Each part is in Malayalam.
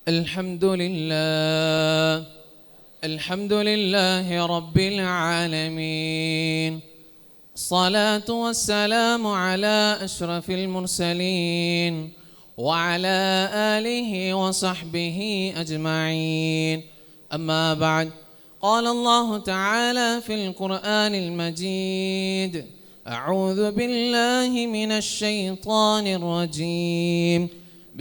الحمد لله رب العالمين. الصلاة والسلام على أشرف المرسلين وعلى آله وصحبه أجمعين. أما بعد، قال الله تعالى في القرآن المجيد: أعوذ بالله من الشيطان الرجيم.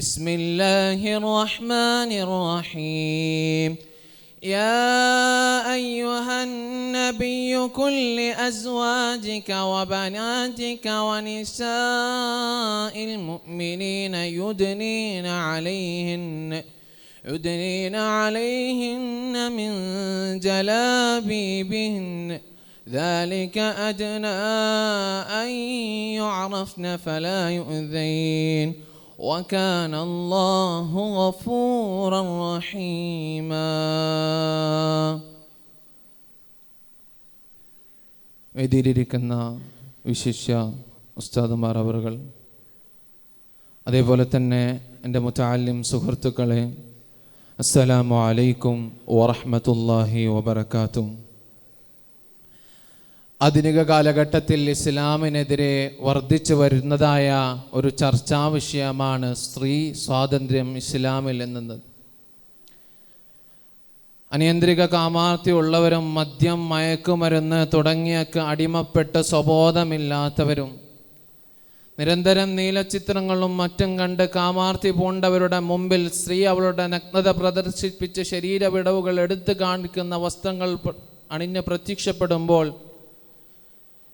بسم الله الرحمن الرحيم. يا أيها النبي قل لأزواجك وبناتك ونساء المؤمنين يدنين عليهن من جلابيبهن ذلك أدنى أن يعرفن فلا يؤذين وكان الله غفورا رحيما. വേദിയിലിരിക്കുന്ന വിശിഷ്യ ഉസ്താദുമാർ അവറുകൾ, അതേപോലെ തന്നെ എൻ്റെ മുതഅല്ലിം സുഹൃത്തുക്കളെ, അസ്സലാമു അലൈക്കും വറഹ്മത്തുള്ളാഹി വബറകാതുഹു. ആധുനിക കാലഘട്ടത്തിൽ ഇസ്ലാമിനെതിരെ വർദ്ധിച്ചു വരുന്നതായ ഒരു ചർച്ചാ വിഷയമാണ് സ്ത്രീ സ്വാതന്ത്ര്യം ഇസ്ലാമിൽ എന്നത്. അനിയന്ത്രിക കാമാർത്തിയുള്ളവരും മദ്യം, മയക്കുമരുന്ന് തുടങ്ങിയൊക്കെ അടിമപ്പെട്ട് സ്വബോധമില്ലാത്തവരും നിരന്തരം നീലച്ചിത്രങ്ങളും മറ്റും കണ്ട് കാമാർത്തി പൂണ്ടവരുടെ മുമ്പിൽ സ്ത്രീ അവളുടെ നഗ്നത പ്രദർശിപ്പിച്ച് ശരീരവിടവുകൾ എടുത്തു കാണിക്കുന്ന വസ്ത്രങ്ങൾ അണിഞ്ഞ് പ്രത്യക്ഷപ്പെടുമ്പോൾ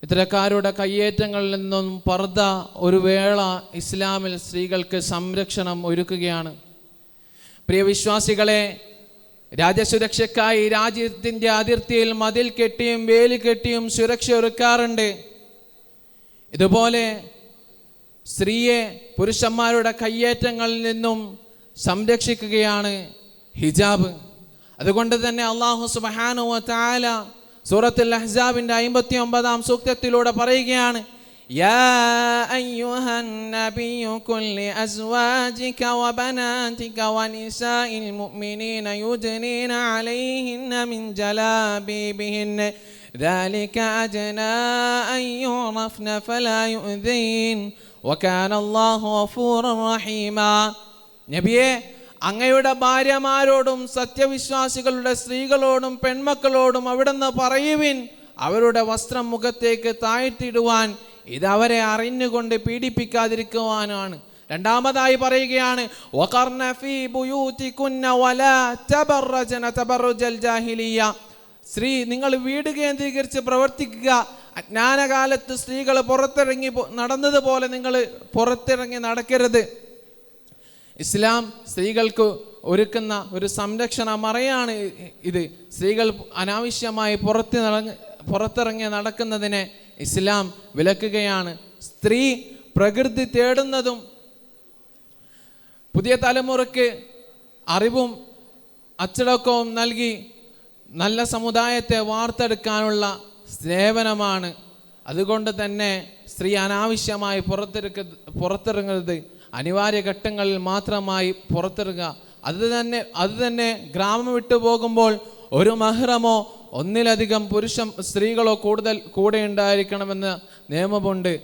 ഇത്തരക്കാരുടെ കയ്യേറ്റങ്ങളിൽ നിന്നും പർദ്ദ ഒരു വേള ഇസ്ലാമിൽ സ്ത്രീകൾക്ക് സംരക്ഷണം ഒരുക്കുകയാണ്. പ്രിയ വിശ്വാസികളെ, രാജ്യസുരക്ഷയ്ക്കായി രാജ്യത്തിൻ്റെ അതിർത്തിയിൽ മതിൽ കെട്ടിയും വേലി കെട്ടിയും സുരക്ഷ ഒരുക്കാറുണ്ട്. ഇതുപോലെ സ്ത്രീയെ പുരുഷന്മാരുടെ കയ്യേറ്റങ്ങളിൽ നിന്നും സംരക്ഷിക്കുകയാണ് ഹിജാബ്. അതുകൊണ്ട് തന്നെ അല്ലാഹു സുബ്ഹാനഹു വ തആല സൂറത്തുൽ അഹ്സാബിന്റെ 59-ാം സൂക്തത്തിലൂടെ പറയുകയാണ്: യാ അയ്യുഹൻ നബിയ്യു ഖുൽ ലിഅസ്വാജിക വബനാതിക വനിസാഇൽ മുഅ്മിനീന യുദ്നീന അലൈഹിന്ന മിൻ ജലാബീബിഹിന്ന ذلك أدنى أن يعرفن فلا يؤذين وكان الله غفورا رحيما. നബിയെ, അങ്ങയുടെ ഭാര്യമാരോടും സത്യവിശ്വാസികളുടെ സ്ത്രീകളോടും പെൺമക്കളോടും അവിടുന്ന് പറയുവിൻ, അവരുടെ വസ്ത്രം മുഖത്തേക്ക് താഴ്ത്തിയിടുവാൻ, ഇത് അവരെ അറിഞ്ഞുകൊണ്ട് പീഡിപ്പിക്കാതിരിക്കുവാനാണ്. രണ്ടാമതായി പറയുകയാണ്: വഖർന ഫീ ബുയൂതികുന്ന വലാ തബറജന തബറുജൽ ജാഹിലിയ്യ. സ്ത്രീ, നിങ്ങൾ വീട് കേന്ദ്രീകരിച്ച് പ്രവർത്തിക്കുക. അജ്ഞാനകാലത്ത് സ്ത്രീകൾ പുറത്തിറങ്ങി നടന്നതുപോലെ നിങ്ങൾ പുറത്തിറങ്ങി നടക്കരുത്. ഇസ്ലാം സ്ത്രീകൾക്ക് ഒരുക്കുന്ന ഒരു സംരക്ഷണ മറയാണ് ഇത്. സ്ത്രീകൾ അനാവശ്യമായി പുറത്തിറങ്ങി നടക്കുന്നതിനെ ഇസ്ലാം വിലക്കുകയാണ്. സ്ത്രീ പ്രകൃതി തേടുന്നതും പുതിയ തലമുറയ്ക്ക് അറിവും അച്ചടക്കവും നൽകി നല്ല സമുദായത്തെ വാർത്തെടുക്കാനുള്ള സേവനമാണ്. അതുകൊണ്ട് തന്നെ സ്ത്രീ അനാവശ്യമായി പുറത്തിറങ്ങരുത്. അനിവാര്യ ഘട്ടങ്ങളിൽ മാത്രമായി പുറത്തിറങ്ങുക. അത് തന്നെ ഗ്രാമം വിട്ടു പോകുമ്പോൾ ഒരു മഹ്റമോ ഒന്നിലധികം സ്ത്രീകളോ കൂടുതൽ കൂടെ ഉണ്ടായിരിക്കണമെന്ന് നിയമമുണ്ട്.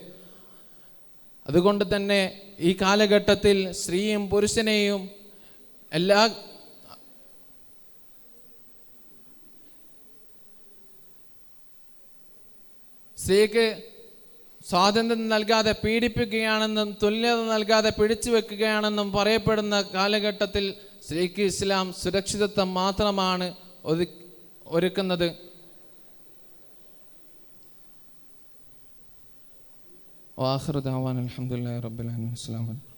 അതുകൊണ്ട് തന്നെ ഈ കാലഘട്ടത്തിൽ സ്ത്രീയും പുരുഷനെയും സ്ത്രീക്ക് സ്വാതന്ത്ര്യം നൽകാതെ പീഡിപ്പിക്കുകയാണെന്നും തുല്യത നൽകാതെ പിടിച്ചു വെക്കുകയാണെന്നും പറയപ്പെടുന്ന കാലഘട്ടത്തിൽ സ്ത്രീക്ക് ഇസ്ലാം സുരക്ഷിതത്വം മാത്രമാണ് ഒരുക്കുന്നത്. വാഖിറു ദഅവാന അൽഹംദുലില്ലാഹി റബ്ബിൽ ആലമീൻ. അസ്സലാമു അലൈക്കും.